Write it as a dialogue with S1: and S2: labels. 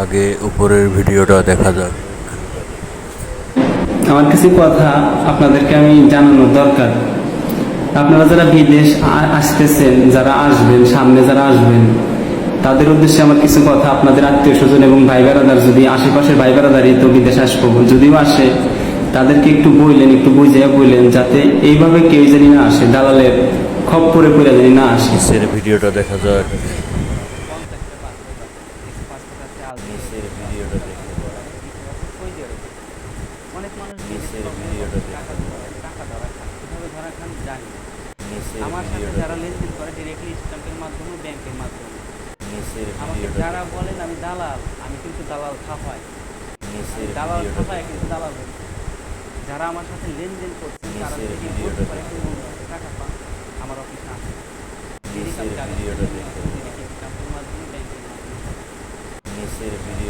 S1: আগে উপরের ভিডিওটা দেখা যাক।
S2: আমার কিছু কথা আপনাদেরকে আমি জানানোর দরকার। আপনারা যারা বিদেশ আসতেছেন, যারা আসবেন, সামনে যারা আসবেন, তাদের উদ্দেশ্যে আমার কিছু কথা। আপনাদের আত্মীয় স্বজন এবং ভাই বেড়াদার, যদি আশেপাশের ভাই বেড়াদারই তো বিদেশ আসবো, যদিও আসে, তাদেরকে একটু বললেন, একটু বুঝিয়ে বললেন, যাতে এইভাবে কেউ জানি না আসে, দালালের খপ্পরে পড়ে জানি না আসে।
S1: নিচের ভিডিওটা দেখা যাক। নিচের ভিডিওটা দেখে
S3: অনেক মানুষ
S1: নিচের ভিডিওটা দেখে
S3: টাকা ধরা খান, কিভাবে ধরা খান জানি না।
S1: নিচের
S3: আমার সাথে
S1: ভিডিওটা
S3: যারা
S1: দেখে
S3: লেনদেন করে ডিরেক্টলি স্ট্যাম্পের মাধ্যমে, ব্যাংকের মাধ্যমে,
S1: নিচের
S3: আমাকে
S1: ভিডিওটা
S3: যারা
S1: দেখে
S3: বলেন আমি দালাল, আমি কিন্তু দালাল খাপাই।
S1: নিচের
S3: দালাল
S1: ভিডিওটা
S3: খাপাই
S1: দেখে
S3: কিন্তু দালাল হই। যারা আমার সাথে লেনদেন করছেন তারা
S1: নিচের
S3: যদি
S1: ভিডিওটা
S3: বলতে পারে
S1: দেখে
S3: কেউ টাকা পান, আমার অফিসে আসে।
S1: নিচের ভিডিওটা দেখে
S3: স্ট্যাম্পের মাধ্যমে, ব্যাংকের মাধ্যমে।
S1: নিচের ভিডিও